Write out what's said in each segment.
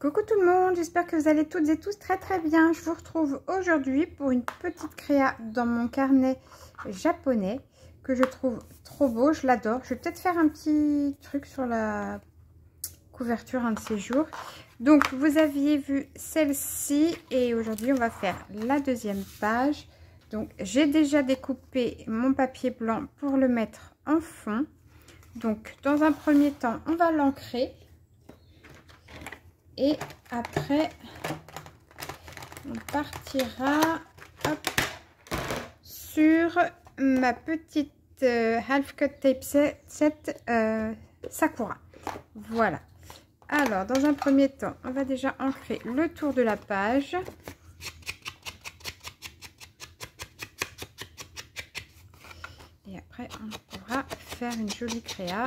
Coucou tout le monde, j'espère que vous allez toutes et tous très bien. Je vous retrouve aujourd'hui pour une petite créa dans mon carnet japonais que je trouve trop beau, je l'adore. Je vais peut-être faire un petit truc sur la couverture un de ces jours. Donc vous aviez vu celle-ci et aujourd'hui on va faire la deuxième page. Donc j'ai déjà découpé mon papier blanc pour le mettre en fond. Donc dans un premier temps on va l'ancrer. Et après, on partira hop, sur ma petite half cut tape set Sakura. Voilà. Alors, dans un premier temps, on va déjà ancrer le tour de la page. Et après, on pourra faire une jolie créa.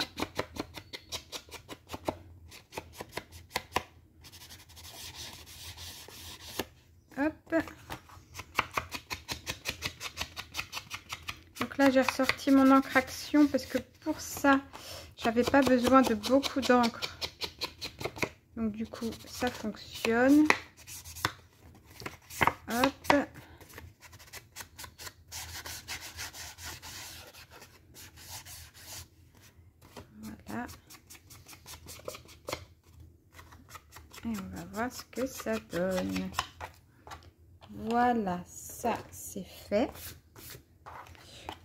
Hop. Donc là j'ai ressorti mon encre action parce que pour ça j'avais pas besoin de beaucoup d'encre, donc du coup ça fonctionne. Hop. Voilà, et on va voir ce que ça donne. Voilà, ça c'est fait.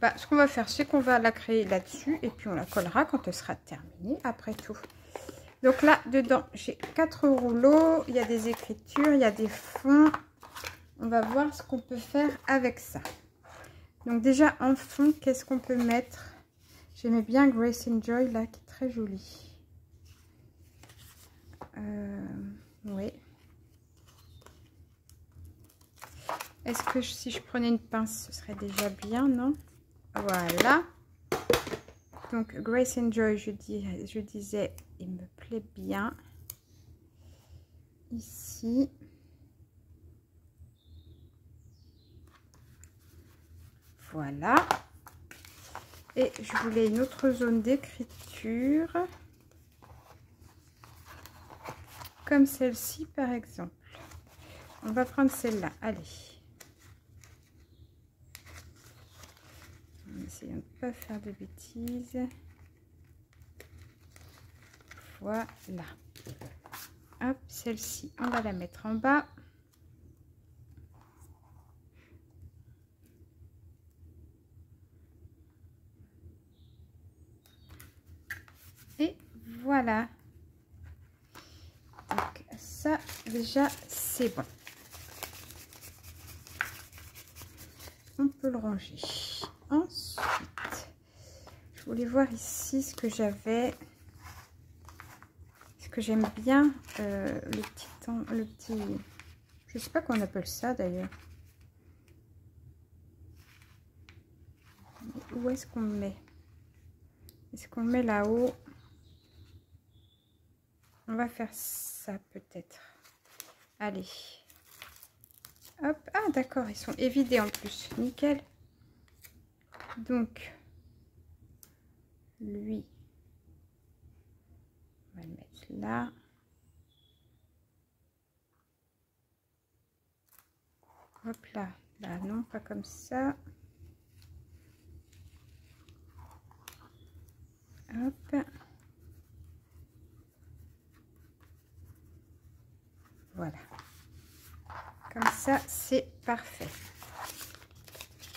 Bah, ce qu'on va faire, c'est qu'on va la créer là-dessus et puis on la collera quand elle sera terminée après tout. Donc là, dedans, j'ai 4 rouleaux. Il y a des écritures, il y a des fonds. On va voir ce qu'on peut faire avec ça. Donc déjà, en fond, qu'est-ce qu'on peut mettre? J'aimais bien Grace and Joy, là, qui est très jolie. Oui. Est-ce que si je prenais une pince, ce serait déjà bien, non? Voilà. Donc, Grace and Joy, je disais, il me plaît bien. Ici. Voilà. Et je voulais une autre zone d'écriture. Comme celle-ci, par exemple. On va prendre celle-là. Allez. Essayons de ne pas faire de bêtises. Voilà. Hop, celle-ci, on va la mettre en bas. Et voilà. Donc ça, déjà, c'est bon. On peut le ranger. Ensuite, je voulais voir ici ce que j'avais. Ce que j'aime bien, le petit, je sais pas qu'on appelle ça d'ailleurs. Où est-ce qu'on met? Est-ce qu'on met là-haut? On va faire ça peut-être. Allez. Hop. Ah d'accord, ils sont évidés en plus. Nickel. Donc, lui, on va le mettre là. Hop là. Là, non, pas comme ça. Hop. Voilà. Comme ça, c'est parfait.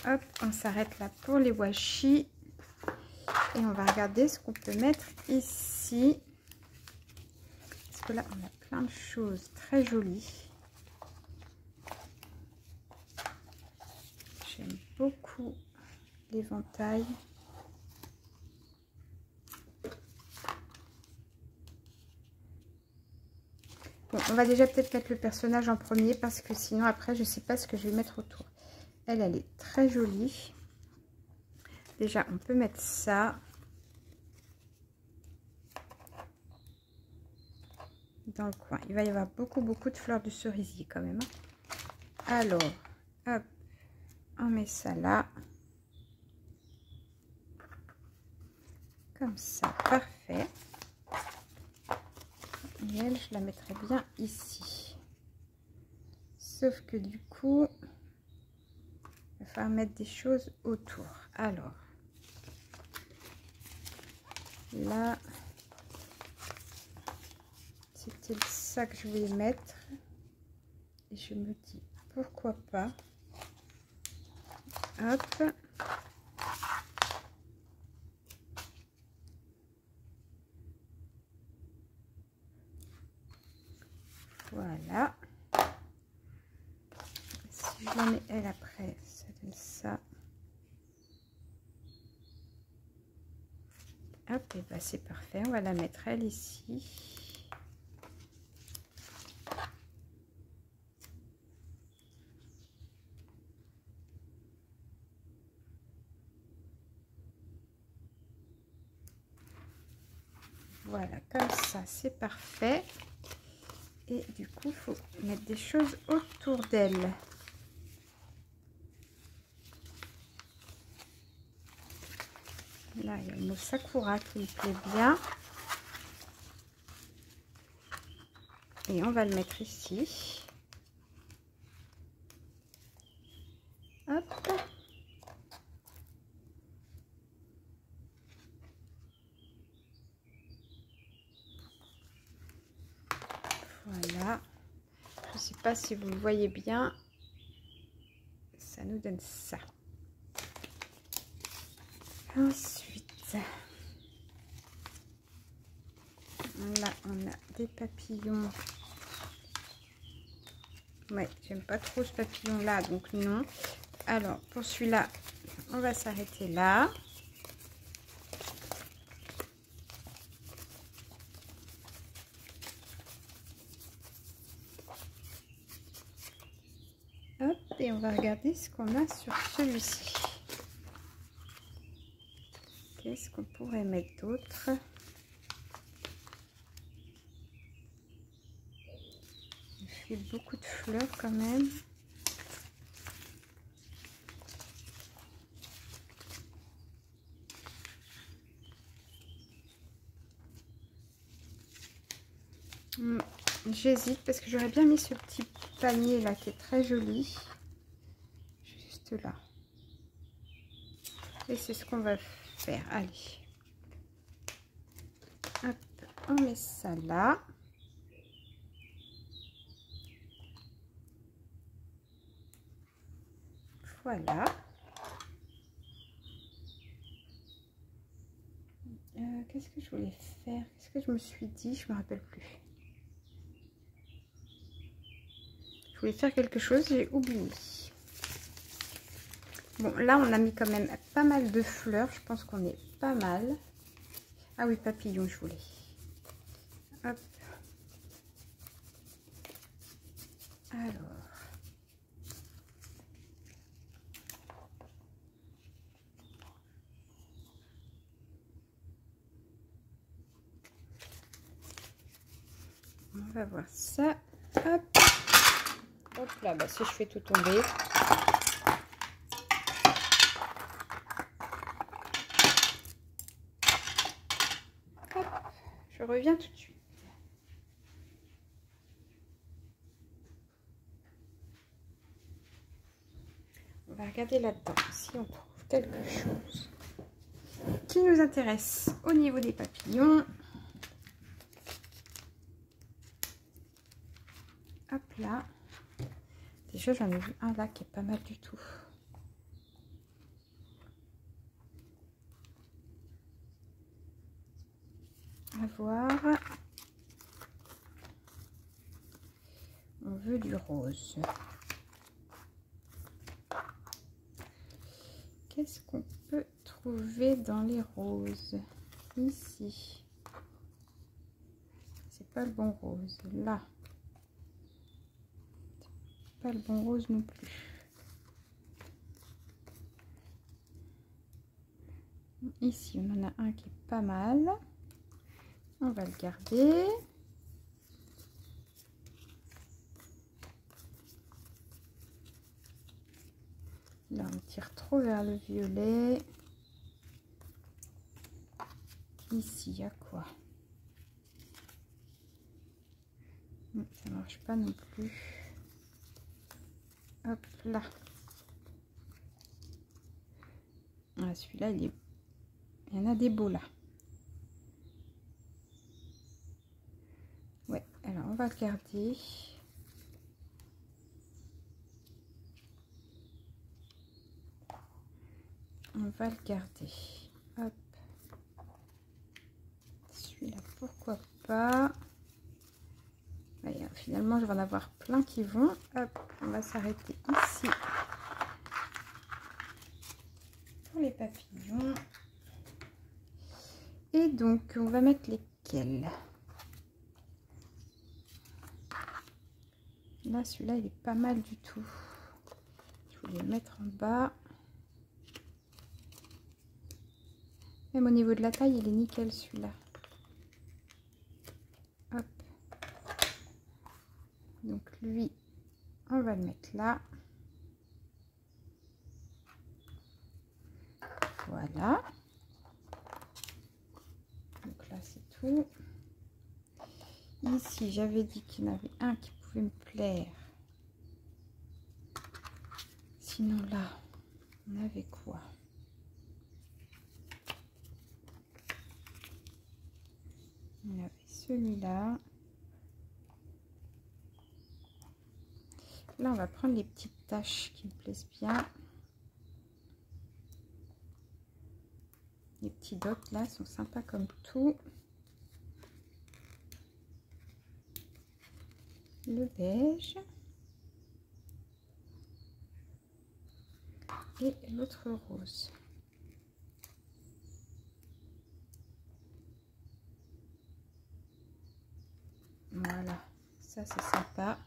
Hop, on s'arrête là pour les washi. Et on va regarder ce qu'on peut mettre ici. Parce que là, on a plein de choses très jolies. J'aime beaucoup l'éventail. Bon, on va déjà peut-être mettre le personnage en premier parce que sinon après, je ne sais pas ce que je vais mettre autour. Elle est très jolie. Déjà, on peut mettre ça. Dans le coin. Il va y avoir beaucoup de fleurs de cerisier quand même. Alors, hop, on met ça là. Comme ça, parfait. Et elle, je la mettrai bien ici. Sauf que du coup, il va falloir mettre des choses autour. Alors, là, c'était ça que je voulais mettre. Et je me dis, pourquoi pas. Hop. Voilà. Si je la mets elle après, ça donne ça. Hop, et bah c'est parfait. On va la mettre elle ici. Voilà, comme ça, c'est parfait. Et du coup, il faut mettre des choses autour d'elle. Là, il y a le mot Sakura qui me plaît bien. Et on va le mettre ici. Hop. Voilà. Je ne sais pas si vous le voyez bien. Ça nous donne ça. Ensuite, là, on a des papillons. Ouais, j'aime pas trop ce papillon là, donc non. Alors, pour celui-là, on va s'arrêter là. Hop, et on va regarder ce qu'on a sur celui-ci. Qu'est-ce qu'on pourrait mettre d'autre? Il fait beaucoup de fleurs quand même. J'hésite parce que j'aurais bien mis ce petit panier là qui est très joli. Juste là. Et c'est ce qu'on va faire. Allez. Hop, on met ça là. Voilà. Qu'est-ce que je voulais faire? Qu'est-ce que je me suis dit? Je me rappelle plus. Je voulais faire quelque chose, j'ai oublié. Bon, là, on a mis quand même pas mal de fleurs. Je pense qu'on est pas mal. Ah oui, papillon, je voulais. Hop. Alors. On va voir ça. Hop. Hop là, bah, si je fais tout tomber. Hop. Je reviens tout de suite. On va regarder là-dedans si on trouve quelque chose qui nous intéresse au niveau des papillons. Hop là. Déjà, j'en ai vu un là qui est pas mal du tout. À voir. On veut du rose. Qu'est-ce qu'on peut trouver dans les roses? Ici. C'est pas le bon rose. Là. Pas le bon rose non plus. Ici, on en a un qui est pas mal. On va le garder. Là, on tire trop vers le violet. Ici, il y a quoi? Ça marche pas non plus. Hop là. Ah, celui-là, il y en a des beaux là. Ouais, alors on va le garder. On va le garder. Hop. Celui-là, pourquoi pas. Ouais, finalement, je vais en avoir plein qui vont. Hop, on va s'arrêter ici. Pour les papillons. Et donc, on va mettre lesquels? Là, celui-là, il est pas mal du tout. Je vais le mettre en bas. Même au niveau de la taille, il est nickel celui-là. Hop. Donc lui, on va le mettre là. Voilà. Donc là, c'est tout. Ici, j'avais dit qu'il y en avait un qui pouvait me plaire. Sinon là, on avait quoi? On avait celui-là. Là, on va prendre les petites taches qui me plaisent bien. Les petits dots là sont sympas comme tout. Le beige. Et l'autre rose. Voilà, ça c'est sympa.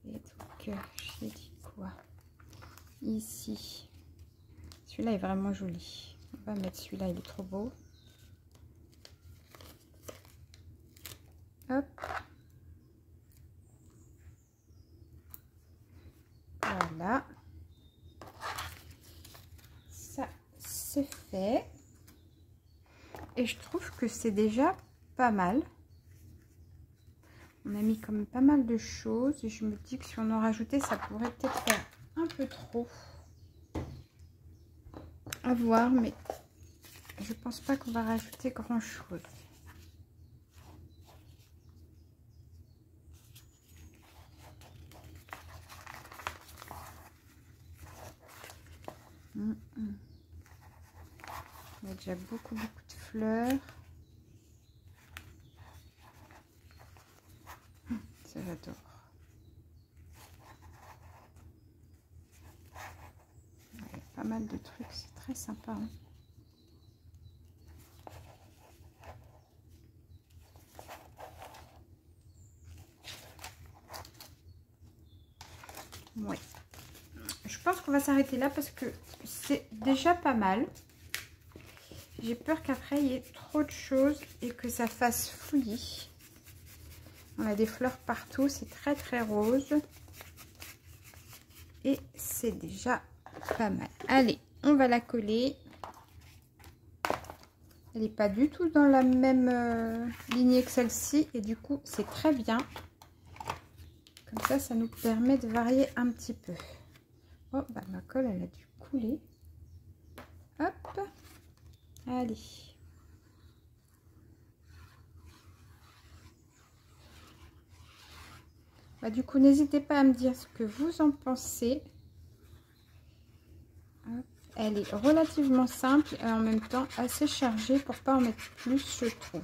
Et donc, j'ai dit quoi? Ici, celui-là est vraiment joli. On va mettre celui-là, il est trop beau. Hop. Voilà. Ça, c'est fait. Et je trouve que c'est déjà pas mal. On a mis quand même pas mal de choses. Et je me dis que si on en rajoutait, ça pourrait peut-être faire un peu trop. À voir, mais je pense pas qu'on va rajouter grand chose. Il y a déjà beaucoup de fleurs. Ça, j'adore. Il y a pas mal de trucs, c'est très sympa. Hein. Ouais. Je pense qu'on va s'arrêter là parce que c'est déjà pas mal. J'ai peur qu'après il y ait trop de choses et que ça fasse fouillis. On a des fleurs partout, c'est très très rose. Et c'est déjà pas mal. Allez, on va la coller. Elle n'est pas du tout dans la même lignée que celle-ci. Et du coup, c'est très bien. Comme ça nous permet de varier un petit peu. Oh, bah ma colle, elle a dû couler. Hop. Allez. Bah, du coup, n'hésitez pas à me dire ce que vous en pensez. Hop. Elle est relativement simple et en même temps assez chargée pour pas en mettre plus, je trouve.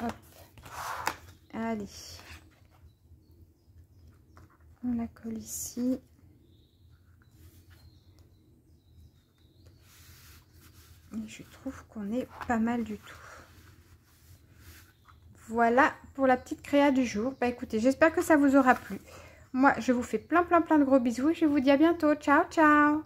Hop. Allez. On la colle ici. Et je trouve qu'on est pas mal du tout. Voilà pour la petite créa du jour. Bah écoutez, j'espère que ça vous aura plu. Moi, je vous fais plein de gros bisous. Je vous dis à bientôt. Ciao, ciao!